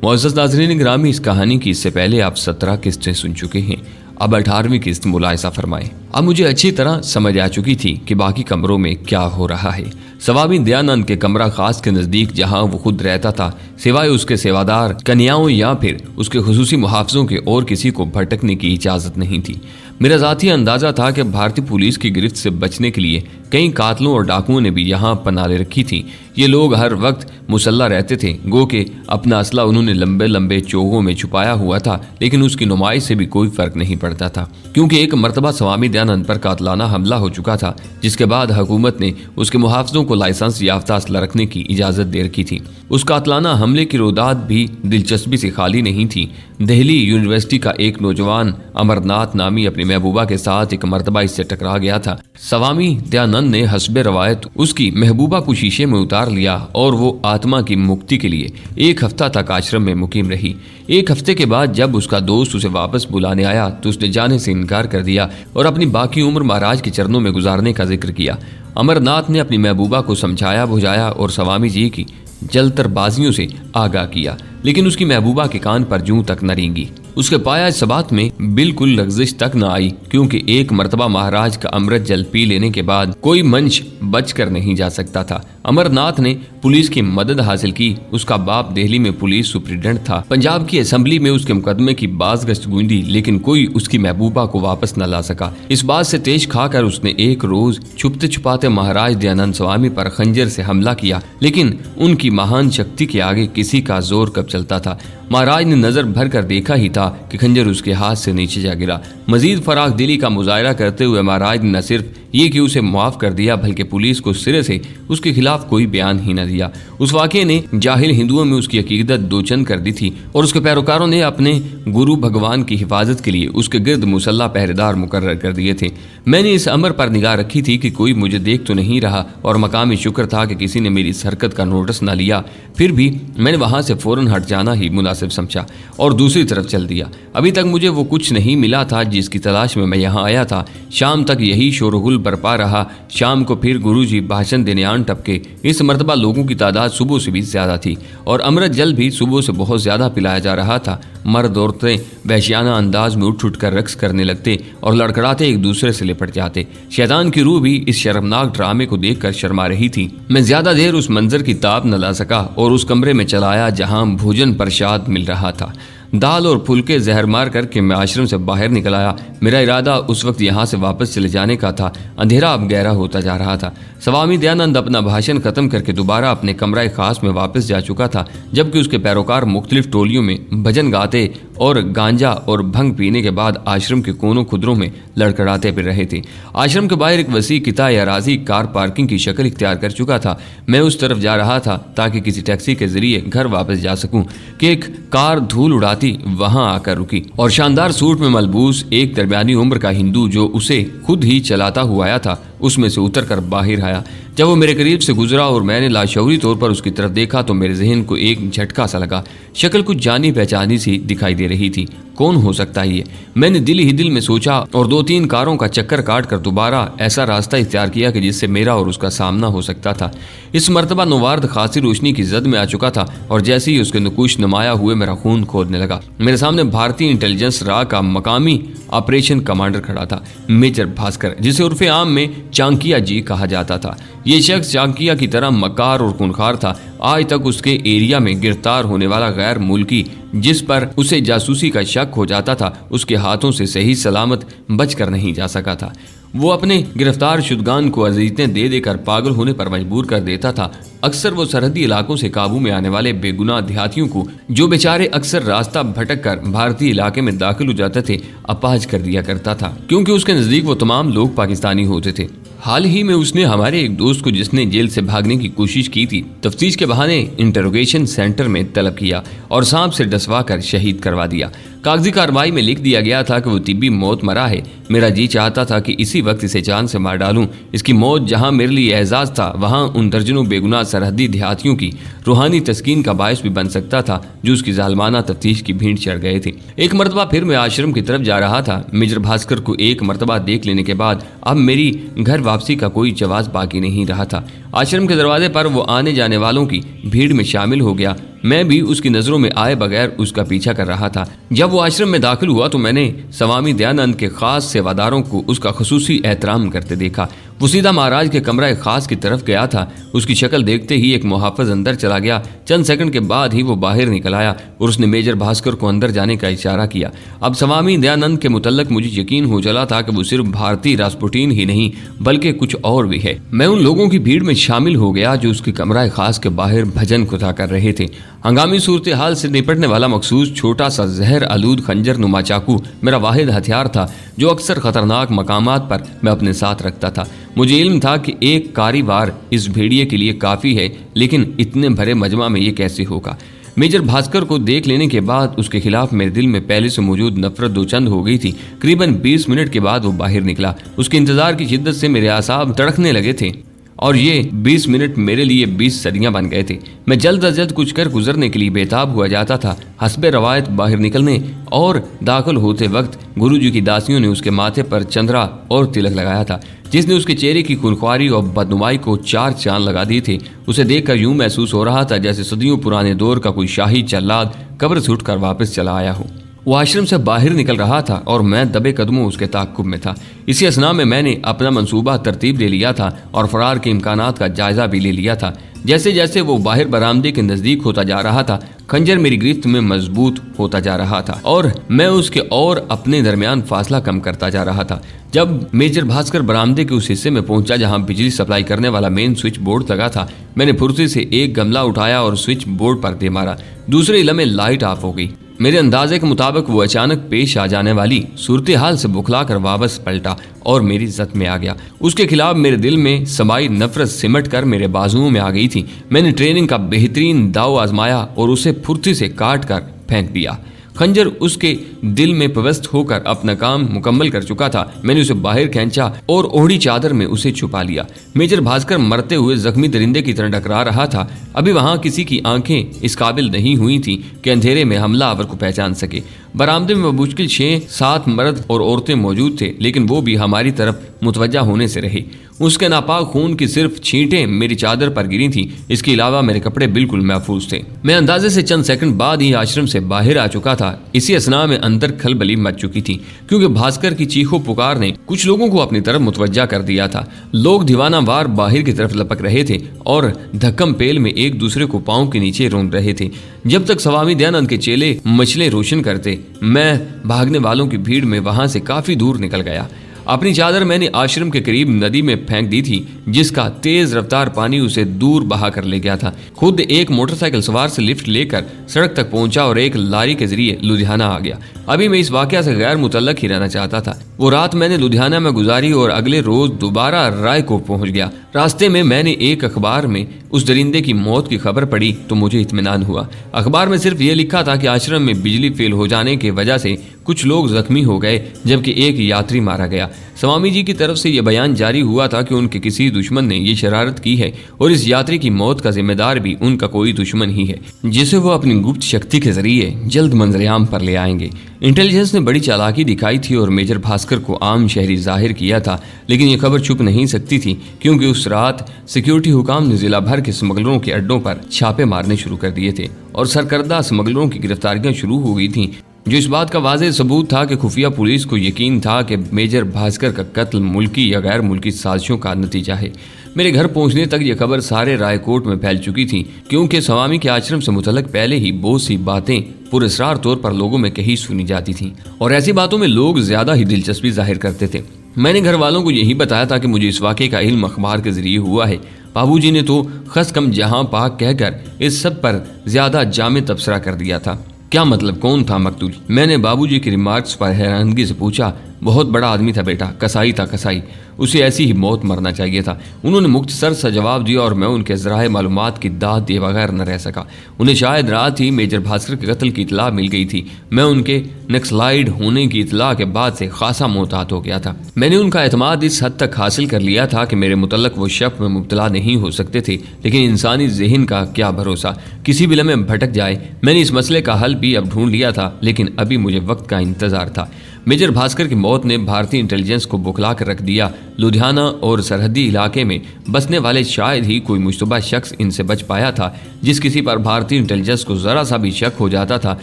मुअज़्ज़ज़ नाज़रीन ग्रामी, इस कहानी की इससे पहले आप 17 किस्तें सुन चुके हैं। अब 18वीं किस्त मुलाहिज़ा फरमाएं। अब मुझे अच्छी तरह समझ आ चुकी थी कि बाकी कमरों में क्या हो रहा है। स्वामी दयानंद के कमरा खास के नज़दीक जहां वो खुद रहता था, सिवाय उसके सेवादार कन्याओं या फिर उसके खुसूसी मुहाफ़िज़ों के और किसी को भटकने की इजाज़त नहीं थी। मेरा ज़ाती अंदाज़ा था कि भारतीय पुलिस की गिरफ्त से बचने के लिए कई कातलों और डाकुओं ने भी यहाँ पनाह ले रखी थी। ये लोग हर वक्त मुसल्ला रहते थे, गो के अपना असला उन्होंने लंबे लंबे चोगों में छुपाया हुआ था, लेकिन उसकी नुमाइश से भी कोई फर्क नहीं पड़ता था, क्योंकि एक मरतबा स्वामी दयानंद पर कातलाना हमला हो चुका था, जिसके बाद हुकूमत ने उसके मुहाफ़िज़ों को लाइसेंस याफ्ता असला रखने की इजाज़त दे रखी थी। उस कातलाना हमले की रोदात भी दिलचस्पी से खाली नहीं थी। दिल्ली यूनिवर्सिटी का एक नौजवान अमरनाथ नामी अपनी महबूबा के साथ एक मरतबा इससे टकरा गया था। स्वामी दयानंद ने हस्बे रवायत उसकी महबूबा को शीशे में उतार लिया और वो आत्मा की मुक्ति के लिए 1 हफ्ता तक आश्रम में मुकीम रही। 1 हफ्ते के बाद जब उसका दोस्त उसे वापस बुलाने आया तो उसने जाने से इनकार कर दिया और अपनी बाकी उम्र महाराज के चरणों में गुजारने का जिक्र किया। अमरनाथ ने अपनी महबूबा को समझाया बुझाया और स्वामी जी की जलतरबाजियों से आगाह किया, लेकिन उसकी महबूबा के कान पर जूं तक न रेंगी। उसके पाया सबात में बिल्कुल लग्जिश तक न आई, क्योंकि एक मर्तबा महाराज का अमृत जल पी लेने के बाद कोई मंच बच कर नहीं जा सकता था। अमरनाथ ने पुलिस की मदद हासिल की। उसका बाप दिल्ली में पुलिस सुप्रिटेंडेंट था। पंजाब की असेंबली में उसके मुकदमे की बाज गश्त गूंजी, लेकिन कोई उसकी महबूबा को वापस न ला सका। इस बात से तेज खाकर उसने एक रोज छुपते छुपाते महाराज दयानंद स्वामी पर खंजर से हमला किया, लेकिन उनकी महान शक्ति के आगे किसी का जोर कब चलता था। महाराज ने नजर भर कर देखा ही था कि खंजर उसके हाथ से नीचे जा गिरा। मजीद फराख दिली का मुजाहरा करते हुए महाराज ने न सिर्फ ये कि उसे माफ कर दिया, बल्कि पुलिस को सिरे से उसके खिलाफ कोई बयान ही न दिया। उस वाक़े ने जाहिल हिंदुओं में उसकी अकीदत दोचन कर दी थी और उसके पैरोकारों ने अपने गुरु भगवान की हिफाजत के लिए उसके गिर्द मुसल्ला पहरेदार मुकर्रर कर दिए थे। मैंने इस अमर पर निगाह रखी थी कि कोई मुझे देख तो नहीं रहा, और मकामी शुक्र था कि किसी ने मेरी इस हरकत का नोटिस न लिया। फिर भी मैंने वहां से फौरन हट जाना ही मुनासिब समझा और दूसरी तरफ चल दिया। अभी तक मुझे वो कुछ नहीं मिला था जिसकी तलाश में मैं यहाँ आया था। शाम तक यही शोरगुल बरपा रहा। शाम को फिर गुरुजी भाषण देने आन टपके। इस मरतबा लोगों की तादाद सुबह से भी ज्यादा थी और अमृत जल भी सुबह से बहुत ज्यादा पिलाया जा रहा था। मर्द औरतें वहशियाना अंदाज में उठ उठ कर रक्स करने लगते और लड़खड़ाते एक दूसरे से लिपट जाते। शैतान की रूह भी इस शर्मनाक ड्रामे को देखकर शर्मा रही थी। मैं ज्यादा देर उस मंजर की ताब न ला सका और उस कमरे में चला आया जहां भोजन प्रसाद मिल रहा था। दाल और फुलके जहर मार करके मैं आश्रम से बाहर निकल आया। मेरा इरादा उस वक्त यहाँ से वापस चले जाने का था। अंधेरा अब गहरा होता जा रहा था। स्वामी दयानंद अपना भाषण खत्म करके दोबारा अपने कमरा खास में वापस जा चुका था, जबकि उसके पैरोकार मुख्तलिफ टोलियों में भजन गाते और गांजा और भंग पीने के बाद आश्रम के कोनों खुदरों में लड़खड़ाते फिर रहे थे। आश्रम के बाहर एक वसी किताई अराजी कार पार्किंग की शक्ल इख्तियार कर चुका था। मैं उस तरफ जा रहा था ताकि किसी टैक्सी के जरिए घर वापस जा सकूं कि एक कार धूल उड़ाती वहां आकर रुकी और शानदार सूट में मलबूस एक दरमियानी उम्र का हिंदू जो उसे खुद ही चलाता हुआ आया था उसमें से उतर कर बाहर आया। जब वो मेरे करीब से गुजरा और मैंने लाशौरी तौर पर उसकी तरफ देखा तो मेरे जहन को एक झटका सा लगा। शक्ल कुछ जानी पहचानी सी दिखाई दे रही थी। कौन हो सकता है ये? मैंने दिल ही दिल में सोचा और 2-3 कारों का चक्कर काट कर दोबारा ऐसा रास्ता इख्तियार किया कि जिससे मेरा और उसका सामना हो सकता था। इस मर्तबा नवार्द खासी रोशनी की जद में आ चुका था और जैसे ही उसके नकुश नुमाया हुए मेरा खून खोदने लगा। मेरे सामने भारतीय इंटेलिजेंस रा का मकामी ऑपरेशन कमांडर खड़ा था, मेजर भास्कर, जिसे उर्फे आम में चांकिया जी कहा जाता था। ये शख्स चांकिया की तरह मकार और खूंखार था। आज तक उसके एरिया में गिरफ्तार होने वाला गैर मुल्की जिस पर उसे जासूसी का शक हो जाता था उसके हाथों से सही सलामत बच कर नहीं जा सका था। वो अपने गिरफ्तार शुदगान को अजीतें दे देकर पागल होने पर मजबूर कर देता था। अक्सर वो सरहदी इलाकों से काबू में आने वाले बेगुनाह देहातियों को, जो बेचारे अक्सर रास्ता भटक कर भारतीय इलाके में दाखिल हो जाते थे, अपाहिज कर दिया करता था, क्योंकि उसके नजदीक वो तमाम लोग पाकिस्तानी होते थे। हाल ही में उसने हमारे एक दोस्त को, जिसने जेल से भागने की कोशिश की थी, तफ्तीश के बहाने इंटरोगेशन सेंटर में तलब किया और सांप से डसवा कर शहीद करवा दिया। कागजी कार्रवाई में लिख दिया गया था कि वो तिब्बी मौत मरा है। मेरा जी चाहता था कि इसी वक्त इसे जान से मार डालूं। इसकी मौत जहां मेरे लिए एजाज था, वहां उन दर्जनों बेगुनाह सरहदी देहातियों की रूहानी तस्कीन का बायस भी बन सकता था जो उसकी जालमाना तफ्तीश की भीड़ चढ़ गए थे। एक मरतबा फिर मैं आश्रम की तरफ जा रहा था। मेजर भास्कर को एक मरतबा देख लेने के बाद अब मेरी घर वापसी का कोई जवाब बाकी नहीं रहा था। आश्रम के दरवाजे पर वो आने जाने वालों की भीड़ में शामिल हो गया। मैं भी उसकी नजरों में आए बगैर उसका पीछा कर रहा था। जब वो आश्रम में दाखिल हुआ तो मैंने स्वामी दयानंद के खास सेवादारों को उसका खुसूसी एहतराम करते देखा। वो सीधा महाराज के कमरा खास की तरफ गया था। उसकी शक्ल देखते ही एक मुहाफिज अंदर चला गया। चंद सेकंड के बाद ही वो बाहर निकल आया और उसने मेजर भास्कर को अंदर जाने का इशारा किया। अब स्वामी दयानंद के मुतल्लक मुझे यकीन हो चला था कि वो सिर्फ भारतीय रास्पुटीन ही नहीं बल्कि कुछ और भी है। मैं उन लोगों की भीड़ में शामिल हो गया जो उसके कमरा खास के बाहर भजन खुदा कर रहे थे। हंगामी सूरत हाल से निपटने वाला मखसूस छोटा सा जहर आलूद खंजर नुमा चाकू मेरा वाहिद हथियार था जो अक्सर खतरनाक मकामात पर मैं अपने साथ रखता था। मुझे इल्म था कि एक कारी वार इस भेड़िए के लिए काफ़ी है, लेकिन इतने भरे मजमा में ये कैसे होगा। मेजर भास्कर को देख लेने के बाद उसके खिलाफ मेरे दिल में पहले से मौजूद नफरत दो चंद हो गई थी। करीबन 20 मिनट के बाद वो बाहर निकला। उसके इंतजार की शिद्दत से मेरे आसाब तड़कने लगे थे और ये 20 मिनट मेरे लिए 20 सदियां बन गए थे। मैं जल्द अज जल्द कुछ कर गुजरने के लिए बेताब हुआ जाता था। हस्बे रवायत बाहर निकलने और दाखिल होते वक्त गुरुजी की दासियों ने उसके माथे पर चंद्रा और तिलक लगाया था, जिसने उसके चेहरे की खुनख्वारी और बदनुमाई को 4 चांद लगा दिए थे। उसे देखकर यूं महसूस हो रहा था जैसे सदियों पुराने दौर का कोई शाही जल्लाद कब्र से उठकर वापस चला आया हो। वो आश्रम से बाहर निकल रहा था और मैं दबे कदमों उसके ताक़ुब में था। इसी असना में मैंने अपना मंसूबा तरतीब ले लिया था और फरार के इम्कानात का जायजा भी ले लिया था। जैसे जैसे वो बाहर बरामदे के नज़दीक होता जा रहा था, खंजर मेरी गिरफ्त में मजबूत होता जा रहा था और मैं उसके और अपने दरमियान फासला कम करता जा रहा था। जब मेजर भास्कर बरामदे के उस हिस्से में पहुंचा जहां बिजली सप्लाई करने वाला मेन स्विच बोर्ड लगा था, मैंने फुर्ती से एक गमला उठाया और स्विच बोर्ड पर दे मारा। दूसरे लम्हे लाइट ऑफ हो गई। मेरे अंदाजे के मुताबिक वो अचानक पेश आ जाने वाली सूरत हाल से बुखला कर वापस पलटा और मेरी जद में आ गया। उसके खिलाफ मेरे दिल में समाई नफरत सिमट कर मेरे बाजुओं में आ गई थी। मैंने ट्रेनिंग का बेहतरीन दाव आजमाया और उसे फुर्ती से काट कर फेंक दिया। खंजर उसके दिल में पवस्त होकर अपना काम मुकम्मल कर चुका था। मैंने उसे बाहर खींचा और ओढ़ी चादर में उसे छुपा लिया। मेजर भास्कर मरते हुए जख्मी दरिंदे की तरह टकरा रहा था। अभी वहां किसी की आंखें इस काबिल नहीं हुई थी कि अंधेरे में हमलावर को पहचान सके। बरामदे में मुश्किल 6-7 मर्द और औरतें मौजूद थे, लेकिन वो भी हमारी तरफ मुतवज्जा होने से रहे। उसके नापाक खून की सिर्फ छींटें मेरी चादर पर गिरी थी। इसके अलावा मेरे कपड़े बिल्कुल महफूज थे। मैं अंदाजे से चंद सेकंड बाद ही आश्रम से बाहर आ चुका था। इसी असना में अंदर खलबली मच चुकी थी, क्योंकि भास्कर की चीखों पुकार ने कुछ लोगों को अपनी तरफ मुतवज्जा कर दिया था। लोग दीवाना वार बाहर की तरफ लपक रहे थे और धक्कम पेल में एक दूसरे को पांव के नीचे रोंद रहे थे। जब तक स्वामी दयानंद के चेले मछले रोशन करते, मैं भागने वालों की भीड़ में वहां से काफी दूर निकल गया। अपनी चादर मैंने आश्रम के करीब नदी में फेंक दी थी, जिसका तेज रफ्तार पानी उसे दूर बहा कर ले गया था। खुद एक मोटरसाइकिल सवार से लिफ्ट लेकर सड़क तक पहुंचा और एक लारी के जरिए लुधियाना आ गया। अभी मैं इस वाकया से गैर मुतल्लक ही रहना चाहता था। वो रात मैंने लुधियाना में गुजारी और अगले रोज दोबारा रायकोट पहुंच गया। रास्ते में मैंने एक अखबार में उस दरिंदे की मौत की खबर पढ़ी तो मुझे इत्मीनान हुआ। अखबार में सिर्फ ये लिखा था कि आश्रम में बिजली फेल हो जाने की वजह से कुछ लोग जख्मी हो गए, जबकि एक यात्री मारा गया। स्वामी जी की तरफ से यह बयान जारी हुआ था कि उनके किसी दुश्मन ने यह शरारत की है और इस यात्री की मौत का जिम्मेदार भी उनका कोई दुश्मन ही है, जिसे वो अपनी गुप्त शक्ति के जरिए जल्द मंजरेआम पर ले आएंगे। इंटेलिजेंस ने बड़ी चालाकी दिखाई थी और मेजर भास्कर को आम शहरी जाहिर किया था, लेकिन ये खबर छुप नहीं सकती थी, क्योंकि उस रात सिक्योरिटी हुकाम ने जिला भर के स्मगलरों के अड्डों पर छापे मारने शुरू कर दिए थे और सरकर्दा स्मगलरों की गिरफ्तारियां शुरू हो गई थीं, जो इस बात का वाज़ेह सबूत था कि खुफिया पुलिस को यकीन था कि मेजर भास्कर का कत्ल मुल्की या गैर मुल्की साजिशों का नतीजा है। मेरे घर पहुंचने तक यह खबर सारे रायकोट में फैल चुकी थी, क्योंकि स्वामी के आश्रम से मुतल्लक पहले ही बहुत सी बातें पुरस्कार तौर पर लोगों में कही सुनी जाती थीं और ऐसी बातों में लोग ज्यादा ही दिलचस्पी जाहिर करते थे। मैंने घर वालों को यही बताया था कि मुझे इस वाक़े का इल्म अखबार के जरिए हुआ है। बाबूजी ने तो खस कम जहां पाक कहकर इस सब पर ज्यादा जामे तबसरा कर दिया था। क्या मतलब, कौन था मकतूल? मैंने बाबूजी के रिमार्क्स पर हैरानगी से पूछा। बहुत बड़ा आदमी था बेटा, कसाई था कसाई, उसे ऐसी ही मौत मरना चाहिए था। उन्होंने मुख्तसर सा जवाब दिया और मैं उनके ज़राए मालूमात की दाद दिए बगैर न रह सका। उन्हें शायद रात ही मेजर भास्कर के कत्ल की इतला मिल गई थी। मैं उनके नक्सलाइड होने की इतला के बाद से खासा मोहतात हो गया था। मैंने उनका एतमाद इस हद तक हासिल कर लिया था कि मेरे मुतल्लक वो शक में मुब्तला नहीं हो सकते थे, लेकिन इंसानी जहन का क्या भरोसा, किसी भी लम्हे भटक जाए। मैंने इस मसले का हल भी अब ढूंढ लिया था, लेकिन अभी मुझे वक्त का इंतजार था। मेजर भास्कर की मौत ने भारतीय इंटेलिजेंस को बौखला कर रख दिया। लुधियाना और सरहदी इलाके में बसने वाले शायद ही कोई मुश्तबा शख्स इनसे बच पाया था। जिस किसी पर भारतीय इंटेलिजेंस को जरा सा भी शक हो जाता था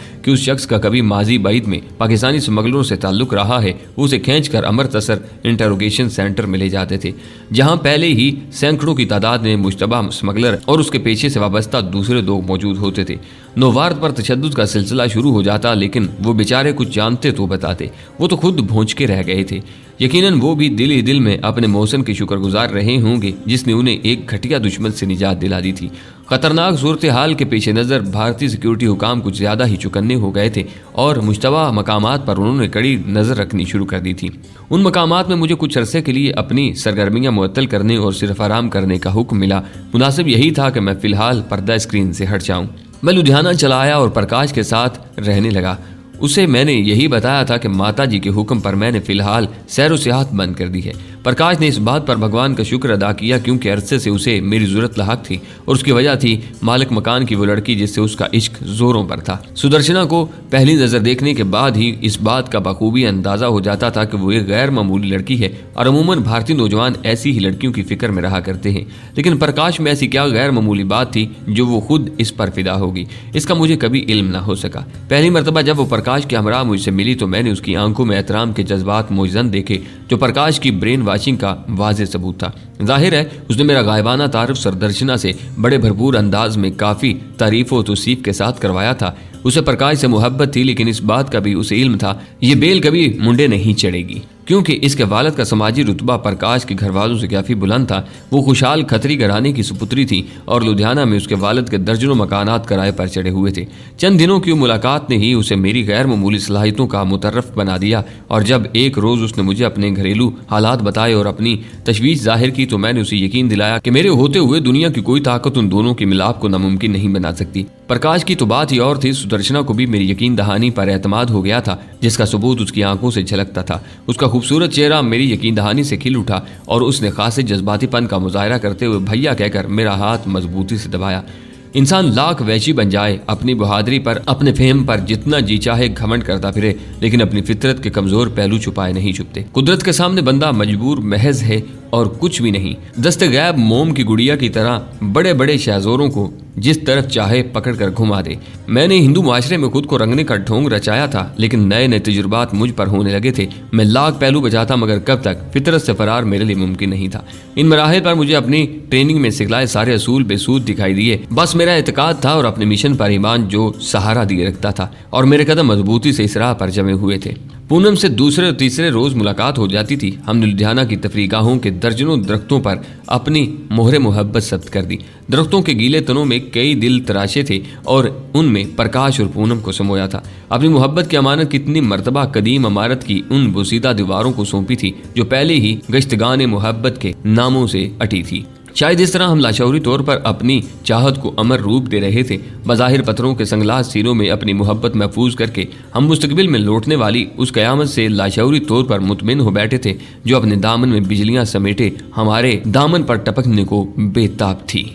कि उस शख्स का कभी माजी बैद में पाकिस्तानी स्मगलरों से ताल्लुक रहा है, उसे खींचकर अमृतसर इंटरोगेशन सेंटर में ले जाते थे, जहां पहले ही सैकड़ों की तादाद में मुश्तबा स्मगलर और उसके पेशे से वाबस्ता दूसरे लोग मौजूद होते थे। नौवार्द पर तशद्दुद का सिलसिला शुरू हो जाता, लेकिन वो बेचारे कुछ जानते तो बताते, वो तो खुद भोंच के रह गए थे। यकीनन वो भी दिल ही दिल में अपने मौसम के शुक्रगुजार रहे होंगे जिसने उन्हें एक घटिया दुश्मन से निजात दिला दी थी। खतरनाक सूरत हाल के पेश नज़र भारतीय सिक्योरिटी हुकाम कुछ ज्यादा ही चौकन्ने हो गए थे और मुश्तबा मकामात पर उन्होंने कड़ी नजर रखनी शुरू कर दी थी। उन मकामात में मुझे कुछ अरसे के लिए अपनी सरगर्मियां मुअत्तल करने और सिर्फ आराम करने का हुक्म मिला। मुनासिब यही था कि मैं फिलहाल पर्दा स्क्रीन से हट जाऊं। मैं लुधियाना चला आया और प्रकाश के साथ रहने लगा। उसे मैंने यही बताया था कि माताजी के हुक्म पर मैंने फिलहाल सैर व सियाहत बंद कर दी है। प्रकाश ने इस बात पर भगवान का शुक्र अदा किया क्योंकि अरसे से उसे मेरी जरूरत लाहक थी और उसकी वजह थी मालिक मकान की वो लड़की जिससे उसका इश्क जोरों पर था। सुदर्शना को पहली नजर देखने के बाद ही इस बात का बखूबी अंदाजा हो जाता था कि वो एक गैर मामूली लड़की है और अमूमन भारतीय नौजवान ऐसी ही लड़कियों की फिक्र में रहा करते हैं। लेकिन प्रकाश में ऐसी क्या गैर मामूली बात थी जो वो खुद इस पर फिदा होगी, इसका मुझे कभी इल्म न हो सका। पहली मरतबा जब वो प्रकाश के हमरा मुझसे मिली तो मैंने उसकी आंखों में एहतराम के जज्बात मोजन देखे जो प्रकाश की ब्रेन वाशिंग का वाज़ेह सबूत था। जाहिर है उसने मेरा गायबाना तारुफ सरदर्शना से बड़े भरपूर अंदाज में काफ़ी तारीफ व तौसीफ के साथ करवाया था। उसे प्रकाश से मोहब्बत थी, लेकिन इस बात का भी उसे इल्म था ये बेल कभी मुंडे नहीं चढ़ेगी क्योंकि इसके वालिद का समाजी रुतबा प्रकाश के घर वालों से काफ़ी बुलंद था। वो खुशहाल खतरी घराने की सुपुत्री थी और लुधियाना में उसके वालिद के दर्जनों मकानात किराए पर चढ़े हुए थे। चंद दिनों की मुलाकात ने ही उसे मेरी गैर मामूली सलाहियतों का मुतर्रफ बना दिया और जब एक रोज़ उसने मुझे अपने घरेलू हालात बताए और अपनी तशवीश जाहिर की तो मैंने उसे यकीन दिलाया कि मेरे होते हुए दुनिया की कोई ताकत उन दोनों के मिलाप को नामुमकिन नहीं बना सकती। प्रकाश की तो बात ही और थी, सुदर्शना को भी मेरी यकीन दहानी पर एतमाद हो गया था जिसका सबूत उसकी आंखों से झलकता था। उसका खूबसूरत चेहरा मेरी यकीन दहानी से खिल उठा और उसने खासे जज्बातीपन का मुजाहरा करते हुए भैया कहकर मेरा हाथ मजबूती से दबाया। इंसान लाख वैशी बन जाए, अपनी बहादुरी पर अपने फेम पर जितना जी चाहे घमंड करता फिरे, लेकिन अपनी फितरत के कमजोर पहलू छुपाए नहीं छुपते। कुदरत के सामने बंदा मजबूर महज है और कुछ भी नहीं। दस्ते गैब मोम की गुड़िया की तरह बड़े बड़े शहजोरों को जिस तरफ चाहे पकड़ कर घुमा दे। मैंने हिंदू माशरे में खुद को रंगने का ढोंग रचाया था, लेकिन नए नए तजुर्बात मुझ पर होने लगे थे। मैं लाख पहलू बजाता मगर कब तक, फितरत से फरार मेरे लिए मुमकिन नहीं था। इन मराहिल पर मुझे अपनी ट्रेनिंग में सिखलाए सारे असूल बेसूद दिखाई दिए। बस मेरा एतकाद था और अपने मिशन पर ईमान जो सहारा दिए रखता था और मेरे कदम मजबूती से इस राह पर जमे हुए थे। पूनम से दूसरे और तीसरे रोज मुलाकात हो जाती थी। हमने लुधियाना की तफरीगाहों के दर्जनों दरख्तों पर अपनी मोहरे मोहब्बत सब्त कर दी। दरख्तों के गीले तनों में कई दिल तराशे थे और उनमें प्रकाश और पूनम को समोया था। अपनी मोहब्बत की अमानत कितनी मर्तबा कदीम इमारत की उन बुसीदा दीवारों को सौंपी थी जो पहले ही गश्तगान मोहब्बत के नामों से अटी थी। शायद इस तरह हम लाशौरी तौर पर अपनी चाहत को अमर रूप दे रहे थे। बज़ाहिर पत्थरों के संगलास सीनों में अपनी मोहब्बत महफूज करके हम मुस्तकबिल में लौटने वाली उस कयामत से लाशौरी तौर पर मुतमिन हो बैठे थे जो अपने दामन में बिजलियां समेटे हमारे दामन पर टपकने को बेताब थी।